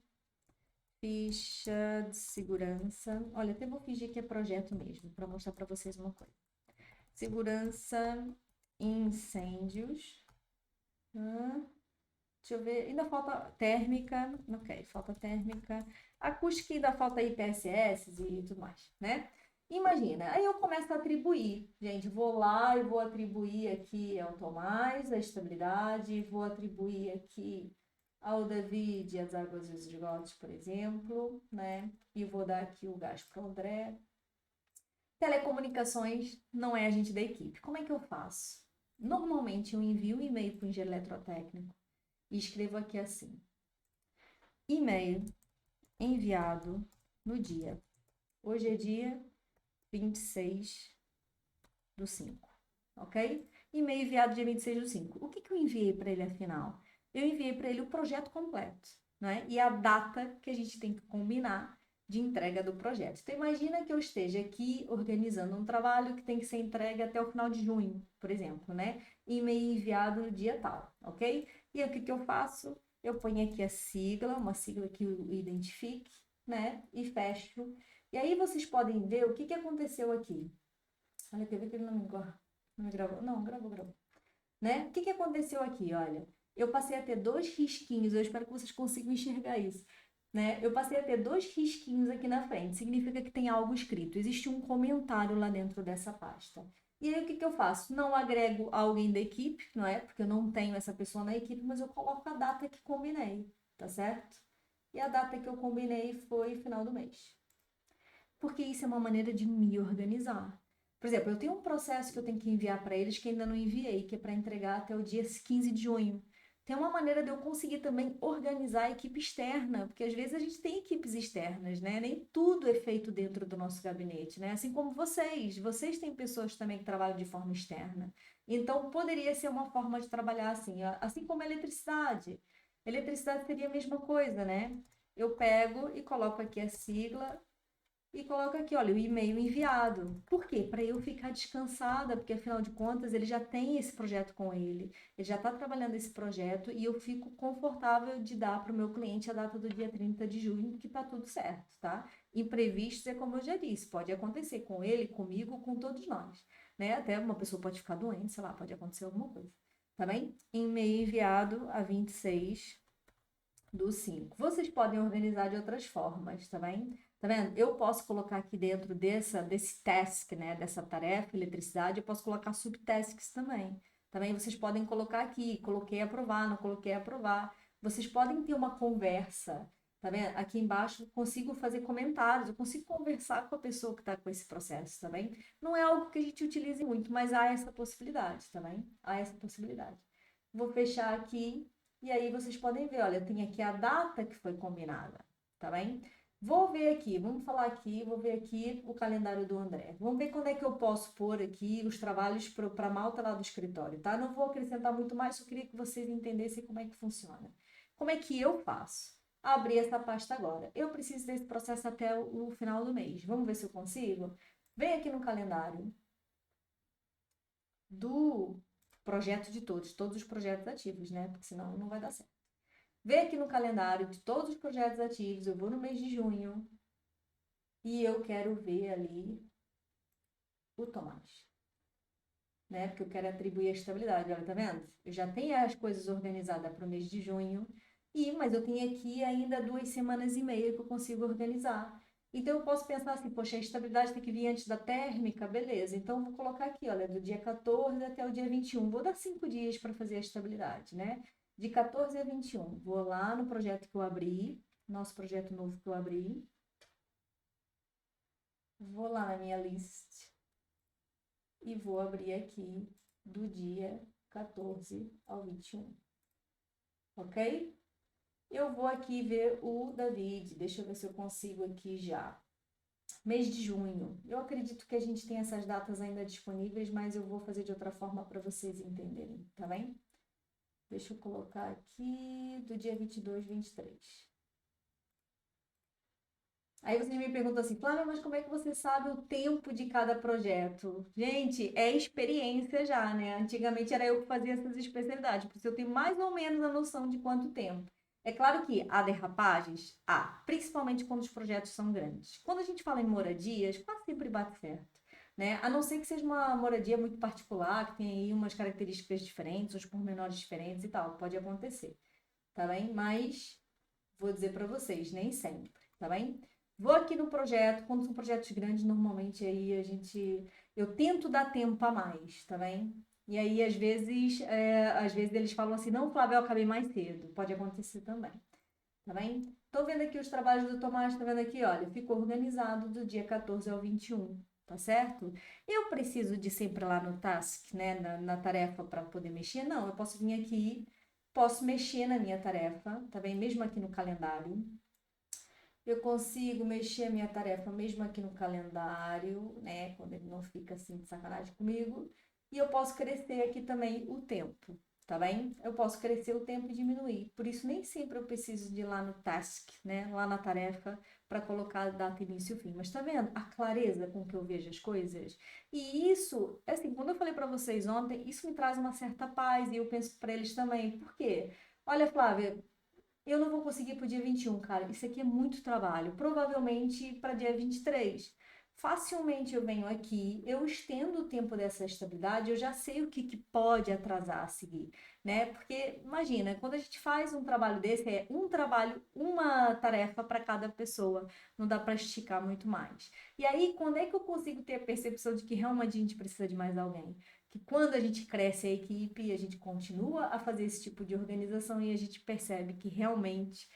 ficha de segurança. Olha, até vou fingir que é projeto mesmo, para mostrar para vocês uma coisa. Segurança, incêndios. Deixa eu ver, ainda falta térmica. Ok, falta térmica. Acústica ainda falta IPSS e tudo mais, né? Imagina, aí eu começo a atribuir. Gente, vou lá e vou atribuir aqui ao Tomás a estabilidade, vou atribuir aqui ao David as águas e os esgotos, por exemplo, né? E vou dar aqui o gás para o André. Telecomunicações não é agente da equipe. Como é que eu faço? Normalmente eu envio um e-mail para o engenheiro eletrotécnico e escrevo aqui assim: e-mail enviado no dia. Hoje é dia 26/5, ok? E-mail enviado dia 26/5. O que que eu enviei para ele afinal? Eu enviei para ele o projeto completo, né? E a data que a gente tem que combinar de entrega do projeto. Então, imagina que eu esteja aqui organizando um trabalho que tem que ser entregue até o final de junho, por exemplo, né? E-mail enviado no dia tal, ok? E aí, o que que eu faço? Eu ponho aqui a sigla, uma sigla que eu identifique, né? E fecho. E aí vocês podem ver o que que aconteceu aqui. Olha, quer ver que ele não me gravou? Não, gravou. Né? O que que aconteceu aqui? Olha, eu passei a ter dois risquinhos, eu espero que vocês consigam enxergar isso. Né? Eu passei a ter dois risquinhos aqui na frente, significa que tem algo escrito, existe um comentário lá dentro dessa pasta. E aí o que que eu faço? Não agrego alguém da equipe, não é? Porque eu não tenho essa pessoa na equipe, mas eu coloco a data que combinei, tá certo? E a data que eu combinei foi final do mês. Porque isso é uma maneira de me organizar. Por exemplo, eu tenho um processo que eu tenho que enviar para eles que ainda não enviei, que é para entregar até o dia 15 de junho. Tem uma maneira de eu conseguir também organizar a equipe externa, porque às vezes a gente tem equipes externas, né? Nem tudo é feito dentro do nosso gabinete, né? Assim como vocês têm pessoas também que trabalham de forma externa. Então, poderia ser uma forma de trabalhar assim, assim como a eletricidade. Eletricidade seria a mesma coisa, né? Eu pego e coloco aqui a sigla e coloca aqui, olha, o e-mail enviado. Por quê? Para eu ficar descansada, porque afinal de contas ele já tem esse projeto com ele já está trabalhando esse projeto e eu fico confortável de dar para o meu cliente a data do dia 30 de junho, que está tudo certo, tá? Imprevistos é como eu já disse, pode acontecer com ele, comigo, com todos nós, né? Até uma pessoa pode ficar doente, sei lá, pode acontecer alguma coisa, tá bem? E-mail enviado a 26/5. Vocês podem organizar de outras formas, tá bem? Tá vendo? Eu posso colocar aqui dentro desse task, né? Dessa tarefa, eletricidade, eu posso colocar subtasks também. Também vocês podem colocar aqui, coloquei aprovar, não coloquei aprovar. Vocês podem ter uma conversa, tá vendo? Aqui embaixo eu consigo fazer comentários, eu consigo conversar com a pessoa que está com esse processo, tá bem? Não é algo que a gente utilize muito, mas há essa possibilidade, tá bem? Há essa possibilidade. Vou fechar aqui e aí vocês podem ver, olha, tem aqui a data que foi combinada, tá bem? Vou ver aqui, vamos falar aqui, vou ver aqui o calendário do André. Vamos ver quando é que eu posso pôr aqui os trabalhos para a malta lá do escritório, tá? Não vou acrescentar muito mais, só queria que vocês entendessem como é que funciona. Como é que eu faço? Abrir essa pasta agora. Eu preciso desse processo até o final do mês. Vamos ver se eu consigo? Vem aqui no calendário do projeto de todos os projetos ativos, né? Porque senão não vai dar certo. Vem aqui no calendário de todos os projetos ativos, eu vou no mês de junho e eu quero ver ali o Tomás, né? Porque eu quero atribuir a estabilidade. Olha, tá vendo? Eu já tenho as coisas organizadas para o mês de junho, mas eu tenho aqui ainda 2 semanas e meia que eu consigo organizar. Então eu posso pensar assim, poxa, a estabilidade tem que vir antes da térmica, beleza. Então eu vou colocar aqui, olha, do dia 14 até o dia 21. Vou dar 5 dias para fazer a estabilidade, né? De 14 a 21. Vou lá no projeto que eu abri, nosso projeto novo que eu abri. Vou lá na minha list e vou abrir aqui do dia 14 ao 21. Ok? Eu vou aqui ver o David. Deixa eu ver se eu consigo aqui já. Mês de junho. Eu acredito que a gente tem essas datas ainda disponíveis, mas eu vou fazer de outra forma para vocês entenderem, tá bem? Deixa eu colocar aqui do dia 22, 23. Aí vocês me perguntam assim, Flávia, mas como é que você sabe o tempo de cada projeto? Gente, é experiência já, né? Antigamente era eu que fazia essas especialidades, por isso eu tenho mais ou menos a noção de quanto tempo. É claro que há derrapagens, há, principalmente quando os projetos são grandes. Quando a gente fala em moradias, quase sempre bate certo, né? A não ser que seja uma moradia muito particular, que tem aí umas características diferentes, uns pormenores diferentes e tal, pode acontecer, tá bem? Mas vou dizer para vocês, nem sempre, tá bem? Vou aqui no projeto, quando são projetos grandes, normalmente aí eu tento dar tempo a mais, tá bem? E aí, às vezes eles falam assim, não, Flávio, eu acabei mais cedo. Pode acontecer também, tá bem? Tô vendo aqui os trabalhos do Tomás, tá vendo aqui, olha, ficou organizado do dia 14 ao 21, tá certo? Eu preciso de sempre lá no task, né, na tarefa para poder mexer? Não, eu posso vir aqui, posso mexer na minha tarefa, tá bem? Mesmo aqui no calendário. Eu consigo mexer a minha tarefa mesmo aqui no calendário, né? Quando ele não fica assim de sacanagem comigo. E eu posso crescer aqui também o tempo, tá bem? Eu posso crescer o tempo e diminuir. Por isso, nem sempre eu preciso de ir lá no task, né? Lá na tarefa, para colocar a data início e fim. Mas tá vendo a clareza com que eu vejo as coisas? E isso, assim, quando eu falei para vocês ontem, isso me traz uma certa paz e eu penso para eles também. Por quê? Olha, Flávia, eu não vou conseguir para o dia 21, cara. Isso aqui é muito trabalho. Provavelmente para dia 23. Facilmente eu venho aqui, eu estendo o tempo dessa estabilidade, eu já sei o que pode atrasar a seguir, né? Porque imagina, quando a gente faz um trabalho desse, é um trabalho, uma tarefa para cada pessoa, não dá para esticar muito mais. E aí, quando é que eu consigo ter a percepção de que realmente a gente precisa de mais alguém? Que quando a gente cresce a equipe, a gente continua a fazer esse tipo de organização e a gente percebe que realmente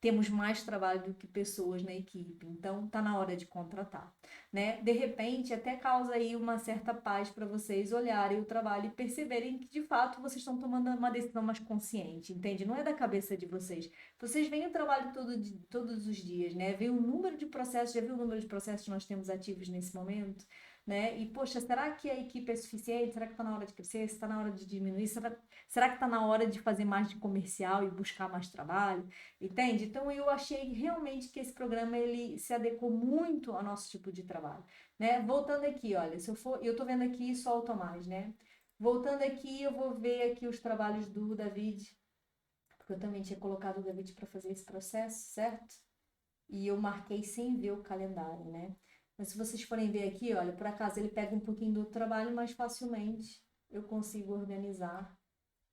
temos mais trabalho do que pessoas na equipe, então tá na hora de contratar, né? De repente, até causa aí uma certa paz para vocês olharem o trabalho e perceberem que de fato vocês estão tomando uma decisão mais consciente, entende? Não é da cabeça de vocês. Vocês veem o trabalho todos os dias, né? Vê o número de processos, já viu o número de processos que nós temos ativos nesse momento? Né? E, poxa, será que a equipe é suficiente? Será que está na hora de crescer? Está na hora de diminuir? Será que está na hora de fazer mais de comercial e buscar mais trabalho? Entende? Então, eu achei realmente que esse programa ele se adequou muito ao nosso tipo de trabalho, né? Voltando aqui, olha, eu estou vendo aqui só o Tomás, né? Voltando aqui, eu vou ver aqui os trabalhos do David, porque eu também tinha colocado o David para fazer esse processo, certo? E eu marquei sem ver o calendário, né? Mas se vocês forem ver aqui, olha, por acaso ele pega um pouquinho do trabalho, mais facilmente eu consigo organizar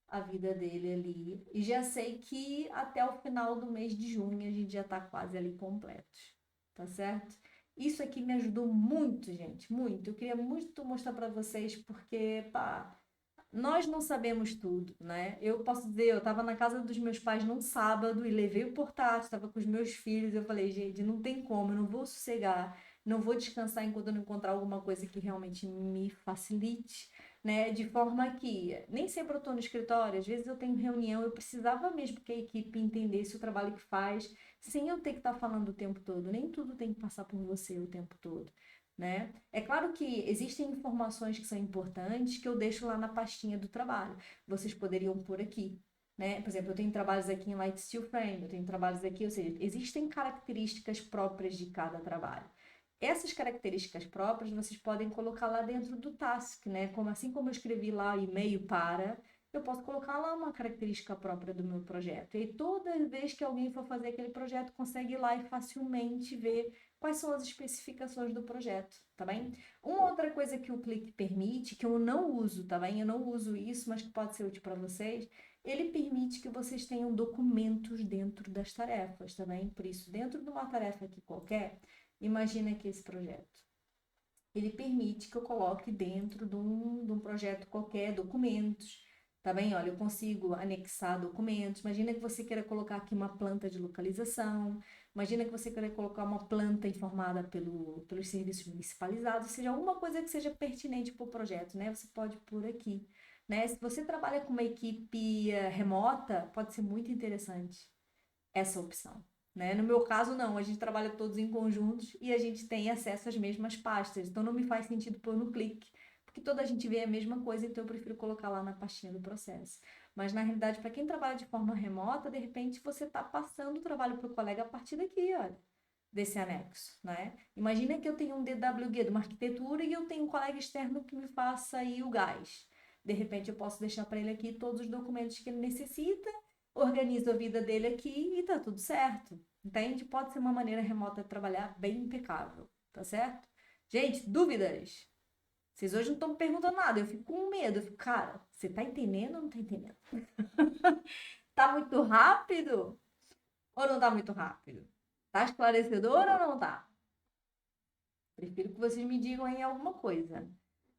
a vida dele ali. E já sei que até o final do mês de junho a gente já tá quase ali completos, tá certo? Isso aqui me ajudou muito, gente, muito. Eu queria muito mostrar para vocês, porque, pá, nós não sabemos tudo, né? Eu posso dizer, eu estava na casa dos meus pais num sábado e levei o portátil, estava com os meus filhos. Eu falei, gente, não tem como, eu não vou sossegar, não vou descansar enquanto eu não encontrar alguma coisa que realmente me facilite, né? De forma que nem sempre eu estou no escritório, às vezes eu tenho reunião, eu precisava mesmo que a equipe entendesse o trabalho que faz, sem eu ter que estar falando o tempo todo. Nem tudo tem que passar por você o tempo todo. Né? É claro que existem informações que são importantes que eu deixo lá na pastinha do trabalho. Vocês poderiam pôr aqui, né? Por exemplo, eu tenho trabalhos aqui em Light Steel Frame, eu tenho trabalhos aqui, ou seja, existem características próprias de cada trabalho. Essas características próprias vocês podem colocar lá dentro do task, né? Como assim como eu escrevi lá o e-mail para, eu posso colocar lá uma característica própria do meu projeto. E toda vez que alguém for fazer aquele projeto, consegue ir lá e facilmente ver quais são as especificações do projeto, tá bem? Uma outra coisa que o Click permite, que eu não uso, tá bem? Eu não uso isso, mas que pode ser útil para vocês, ele permite que vocês tenham documentos dentro das tarefas, tá bem? Por isso, dentro de uma tarefa aqui qualquer, imagina que esse projeto, ele permite que eu coloque dentro de um projeto qualquer documentos, tá bem? Olha, eu consigo anexar documentos. Imagina que você queira colocar aqui uma planta de localização, imagina que você queira colocar uma planta informada pelos serviços municipalizados, seja alguma coisa que seja pertinente para o projeto, né? Você pode pôr aqui, né? Se você trabalha com uma equipe remota, pode ser muito interessante essa opção. Né? No meu caso, não, a gente trabalha todos em conjuntos e a gente tem acesso às mesmas pastas, então não me faz sentido pôr no clique, porque toda a gente vê a mesma coisa, então eu prefiro colocar lá na pastinha do processo. Mas na realidade, para quem trabalha de forma remota, de repente você está passando o trabalho para o colega a partir daqui, olha, desse anexo, né? Imagina que eu tenho um DWG de uma arquitetura e eu tenho um colega externo que me faça aí o gás. De repente eu posso deixar para ele aqui todos os documentos que ele necessita, organizo a vida dele aqui e tá tudo certo. Entende? Pode ser uma maneira remota de trabalhar bem impecável, tá certo? Gente, dúvidas? Vocês hoje não estão me perguntando nada, eu fico com medo. Eu fico, cara, você tá entendendo ou não tá entendendo? Tá muito rápido? Ou não tá muito rápido? Tá esclarecedor ou não tá? Prefiro que vocês me digam aí alguma coisa,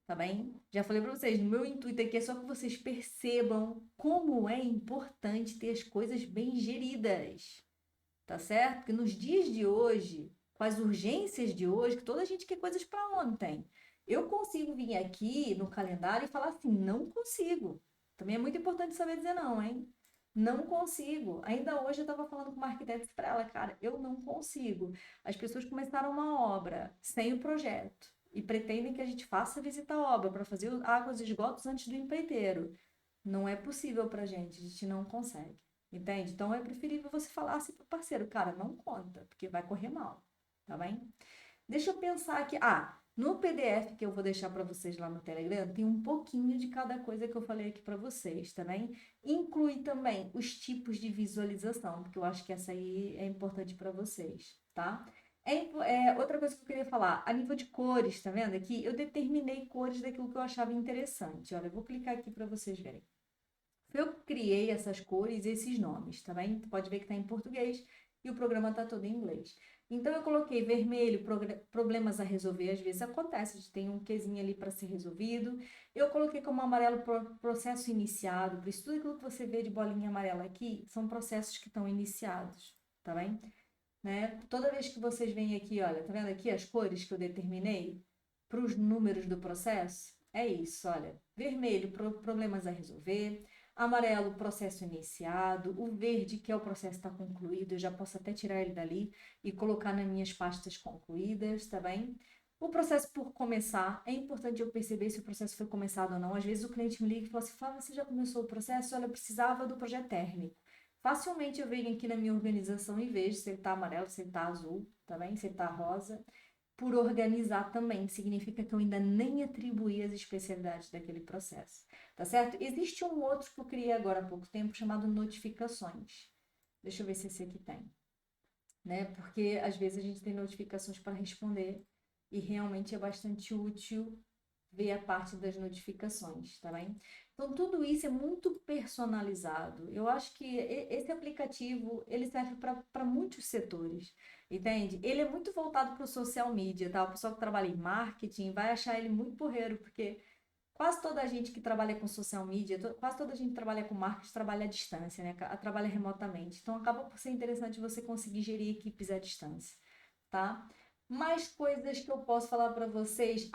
tá bem? Já falei para vocês, o meu intuito aqui é só que vocês percebam como é importante ter as coisas bem geridas, tá certo? Porque nos dias de hoje, com as urgências de hoje, que toda a gente quer coisas para ontem, eu consigo vir aqui no calendário e falar assim, não consigo. Também é muito importante saber dizer não, hein? Não consigo. Ainda hoje eu estava falando com uma arquiteta para ela, cara, eu não consigo. As pessoas começaram uma obra sem o projeto e pretendem que a gente faça a visita à obra para fazer águas e esgotos antes do empreiteiro. Não é possível para a gente não consegue. Entende? Então é preferível você falar assim pro parceiro, cara, não conta, porque vai correr mal, tá bem? Deixa eu pensar aqui. Ah, no PDF que eu vou deixar para vocês lá no Telegram, tem um pouquinho de cada coisa que eu falei aqui para vocês, tá bem? Inclui também os tipos de visualização, porque eu acho que essa aí é importante para vocês, tá? Outra coisa que eu queria falar, a nível de cores, tá vendo aqui? Eu determinei cores daquilo que eu achava interessante. Olha, eu vou clicar aqui para vocês verem. Eu criei essas cores e esses nomes, tá bem? Tu pode ver que está em português e o programa está todo em inglês. Então, eu coloquei vermelho, problemas a resolver, às vezes acontece, a gente tem um quezinho ali para ser resolvido. Eu coloquei como amarelo processo iniciado, por isso tudo aquilo que você vê de bolinha amarela aqui são processos que estão iniciados, tá bem? Né? Toda vez que vocês vêm aqui, olha, tá vendo aqui as cores que eu determinei para os números do processo? É isso, olha. Vermelho, problemas a resolver. Amarelo, processo iniciado. O verde, que é o processo está concluído, eu já posso até tirar ele dali e colocar nas minhas pastas concluídas, tá bem? O processo por começar, é importante eu perceber se o processo foi começado ou não. Às vezes o cliente me liga e fala assim, Flávia, você já começou o processo? Olha, eu precisava do projeto térmico. Facilmente eu venho aqui na minha organização e vejo se ele está amarelo, se ele está azul, tá bem? Se ele está rosa. Por organizar também, significa que eu ainda nem atribuí as especialidades daquele processo, tá certo? Existe um outro que eu criei agora há pouco tempo, chamado notificações. Deixa eu ver se esse aqui tem, né? Porque às vezes a gente tem notificações para responder e realmente é bastante útil ver a parte das notificações, tá bem? Então, tudo isso é muito personalizado. Eu acho que esse aplicativo, ele serve para muitos setores, entende? Ele é muito voltado para o social media, tá? O pessoal que trabalha em marketing vai achar ele muito porreiro, porque quase toda a gente que trabalha com social media, quase toda a gente que trabalha com marketing trabalha à distância, né? Trabalha remotamente. Então, acaba por ser interessante você conseguir gerir equipes à distância, tá? Mais coisas que eu posso falar para vocês.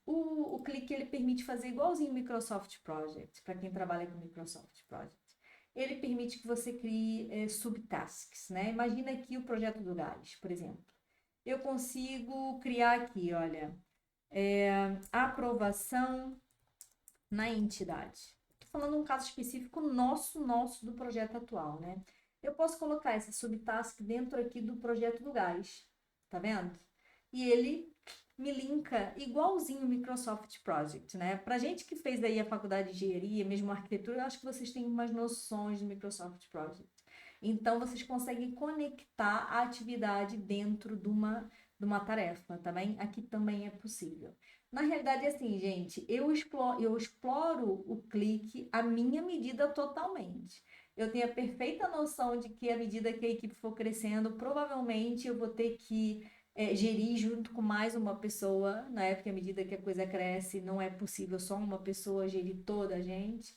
O Click ele permite fazer igualzinho o Microsoft Project, para quem trabalha com Microsoft Project. Ele permite que você crie subtasks, né? Imagina aqui o projeto do Gales, por exemplo. Eu consigo criar aqui, olha, aprovação na entidade. Estou falando um caso específico nosso do projeto atual, né? Eu posso colocar essa subtask dentro aqui do projeto do gás, tá vendo? E ele me linka igualzinho o Microsoft Project, né? Pra gente que fez aí a faculdade de engenharia, mesmo arquitetura, eu acho que vocês têm umas noções de Microsoft Project. Então, vocês conseguem conectar a atividade dentro de uma tarefa, tá bem? Aqui também é possível. Na realidade, é assim, gente, eu exploro o clique à minha medida totalmente. Eu tenho a perfeita noção de que à medida que a equipe for crescendo, provavelmente eu vou ter que gerir junto com mais uma pessoa, né? Porque à medida que a coisa cresce, não é possível só uma pessoa gerir toda a gente.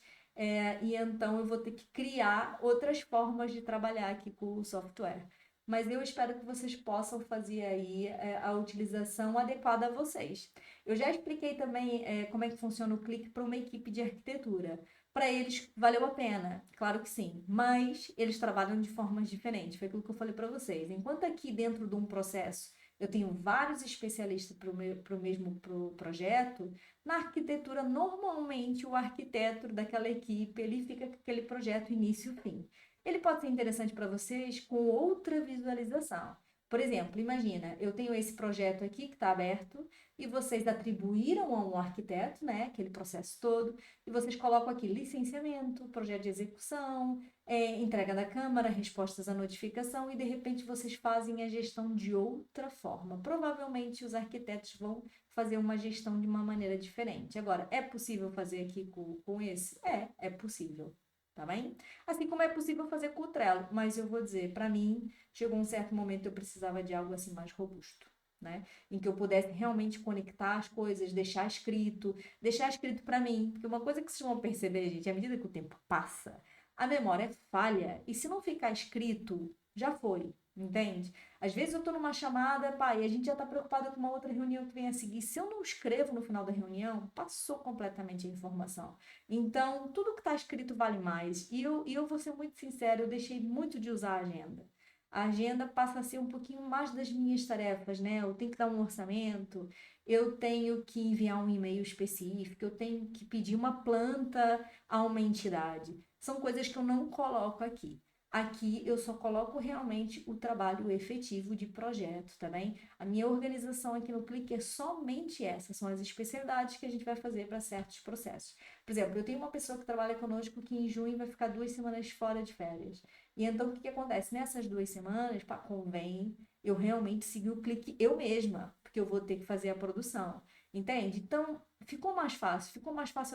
E então eu vou ter que criar outras formas de trabalhar aqui com o software. Mas eu espero que vocês possam fazer aí a utilização adequada a vocês. Eu já expliquei também como é que funciona o clique para uma equipe de arquitetura. Para eles, valeu a pena, claro que sim, mas eles trabalham de formas diferentes. Foi aquilo que eu falei para vocês. Enquanto aqui dentro de um processo eu tenho vários especialistas para o mesmo projeto, na arquitetura, normalmente o arquiteto daquela equipe ele fica com aquele projeto início e fim. Ele pode ser interessante para vocês com outra visualização. Por exemplo, imagina, eu tenho esse projeto aqui que está aberto e vocês atribuíram a um arquiteto, né, aquele processo todo, e vocês colocam aqui licenciamento, projeto de execução, entrega da Câmara, respostas à notificação, e de repente vocês fazem a gestão de outra forma. Provavelmente os arquitetos vão fazer uma gestão de uma maneira diferente. Agora, é possível fazer aqui com esse? É possível, tá bem? Assim como é possível fazer com o Trello, mas eu vou dizer, para mim, chegou um certo momento eu precisava de algo assim mais robusto, né? Em que eu pudesse realmente conectar as coisas, deixar escrito para mim, porque uma coisa que vocês vão perceber, gente, à medida que o tempo passa, a memória falha, e se não ficar escrito, já foi, entende? Às vezes eu tô numa chamada, pá, e a gente já tá preocupada com uma outra reunião que vem a seguir. Se eu não escrevo no final da reunião, passou completamente a informação. Então, tudo que está escrito vale mais. E eu vou ser muito sincera, eu deixei muito de usar a agenda. A agenda passa a ser um pouquinho mais das minhas tarefas, né? Eu tenho que dar um orçamento, eu tenho que enviar um e-mail específico, eu tenho que pedir uma planta a uma entidade. São coisas que eu não coloco aqui. Aqui eu só coloco realmente o trabalho efetivo de projeto, tá bem? A minha organização aqui no Clique é somente essa, são as especialidades que a gente vai fazer para certos processos. Por exemplo, eu tenho uma pessoa que trabalha conosco que em junho vai ficar 2 semanas fora de férias. E então, o que acontece? Nessas 2 semanas, pá, convém eu realmente seguir o Clique eu mesma, porque eu vou ter que fazer a produção, entende? Então, ficou mais fácil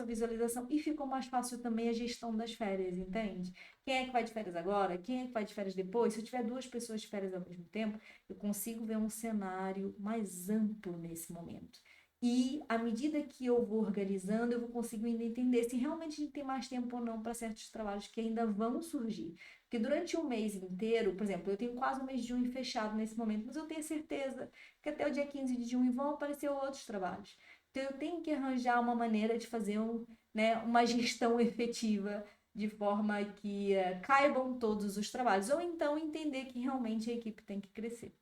a visualização e ficou mais fácil também a gestão das férias, entende? Quem é que vai de férias agora? Quem é que vai de férias depois? Se eu tiver 2 pessoas de férias ao mesmo tempo, eu consigo ver um cenário mais amplo nesse momento. E à medida que eu vou organizando, eu vou conseguindo entender se realmente a gente tem mais tempo ou não para certos trabalhos que ainda vão surgir. Porque durante um mês inteiro, por exemplo, eu tenho quase o mês de junho fechado nesse momento, mas eu tenho certeza que até o dia 15 de junho vão aparecer outros trabalhos. Então eu tenho que arranjar uma maneira de fazer uma gestão efetiva, de forma que caibam todos os trabalhos, ou então entender que realmente a equipe tem que crescer.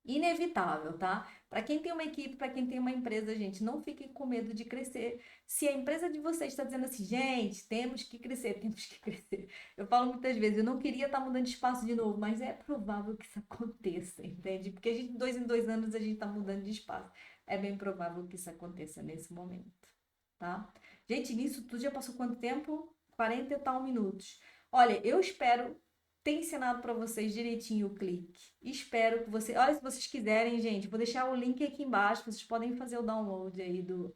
Inevitável, tá? Para quem tem uma equipe, para quem tem uma empresa, gente, não fiquem com medo de crescer. Se a empresa de vocês está dizendo assim, gente, temos que crescer, temos que crescer. Eu falo muitas vezes, eu não queria estar mudando de espaço de novo, mas é provável que isso aconteça, entende? Porque a gente, 2 em 2 anos, a gente está mudando de espaço. É bem provável que isso aconteça nesse momento, tá? Gente, nisso tudo já passou quanto tempo? 40 e tal minutos. Olha, eu espero ter ensinado para vocês direitinho o clique. Espero que você. Olha, se vocês quiserem, gente, vou deixar o link aqui embaixo. Vocês podem fazer o download aí do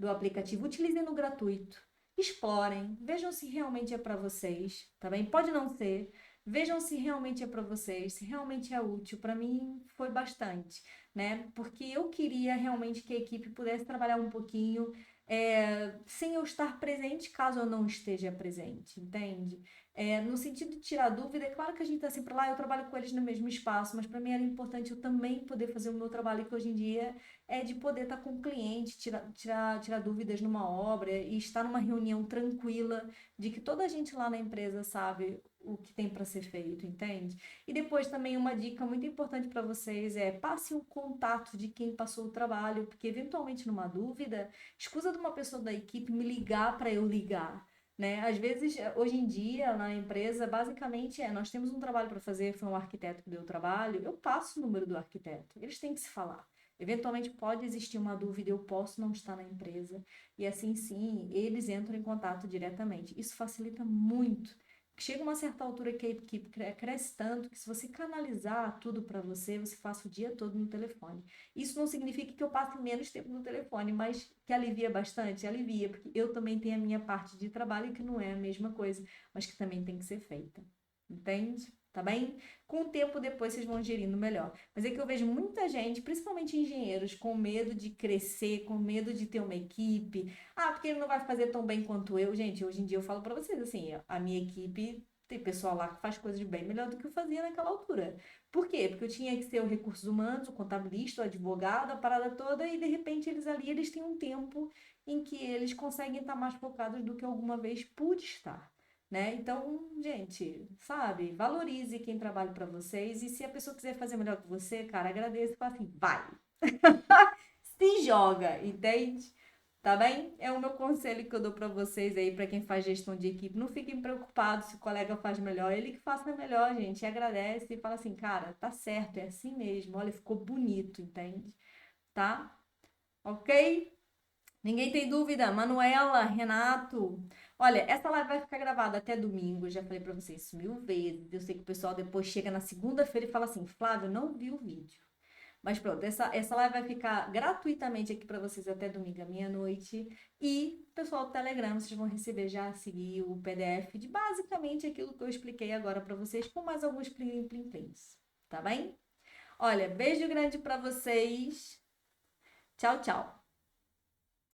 aplicativo. Utilizem no gratuito. Explorem. Vejam se realmente é para vocês. Tá bem? Pode não ser. Vejam se realmente é para vocês, se realmente é útil. Para mim foi bastante, né? Porque eu queria realmente que a equipe pudesse trabalhar um pouquinho sem eu estar presente, caso eu não esteja presente, entende? No sentido de tirar dúvida, é claro que a gente está sempre lá, eu trabalho com eles no mesmo espaço, mas para mim era importante eu também poder fazer o meu trabalho, que hoje em dia é de poder estar com o cliente, tirar dúvidas numa obra e estar numa reunião tranquila, de que toda a gente lá na empresa sabe o que tem para ser feito, entende? E depois também uma dica muito importante para vocês é passe o contato de quem passou o trabalho, porque eventualmente numa dúvida, escusa de uma pessoa da equipe me ligar para eu ligar. Né? Às vezes, hoje em dia, na empresa, basicamente nós temos um trabalho para fazer, foi um arquiteto que deu o trabalho, eu passo o número do arquiteto, eles têm que se falar. Eventualmente pode existir uma dúvida, eu posso não estar na empresa, e assim sim, eles entram em contato diretamente. Isso facilita muito. Chega uma certa altura que a equipe cresce tanto que se você canalizar tudo para você, você passa o dia todo no telefone. Isso não significa que eu passe menos tempo no telefone, mas que alivia bastante, alivia, porque eu também tenho a minha parte de trabalho que não é a mesma coisa, mas que também tem que ser feita. Entende? Tá bem? Com o tempo depois vocês vão gerindo melhor. Mas é que eu vejo muita gente, principalmente engenheiros, com medo de crescer, com medo de ter uma equipe. Ah, porque ele não vai fazer tão bem quanto eu. Gente, hoje em dia eu falo para vocês assim, a minha equipe tem pessoal lá que faz coisas bem melhor do que eu fazia naquela altura. Por quê? Porque eu tinha que ser o recursos humanos, o contabilista, o advogado, a parada toda, e de repente eles têm um tempo em que eles conseguem estar mais focados do que alguma vez pude estar. Né? Então, gente, sabe, valorize quem trabalha para vocês e se a pessoa quiser fazer melhor que você, cara, agradeça e fala assim, vai, se joga, entende? Tá bem? É o meu conselho que eu dou para vocês aí, para quem faz gestão de equipe. Não fiquem preocupados se o colega faz melhor, ele que faça melhor, gente. E agradece e fala assim, cara, tá certo, é assim mesmo. Olha, ficou bonito, entende? Tá? Ok? Ninguém tem dúvida? Manuela, Renato. Olha, essa live vai ficar gravada até domingo. Já falei para vocês isso 1000 vezes. Eu sei que o pessoal depois chega na segunda-feira e fala assim: Flávio, não vi o vídeo. Mas pronto, essa live vai ficar gratuitamente aqui para vocês até domingo à meia-noite. E, pessoal do Telegram, vocês vão receber já a seguir o PDF de basicamente aquilo que eu expliquei agora para vocês, com mais alguns plim-plim-plims. Tá bem? Olha, beijo grande para vocês. Tchau, tchau.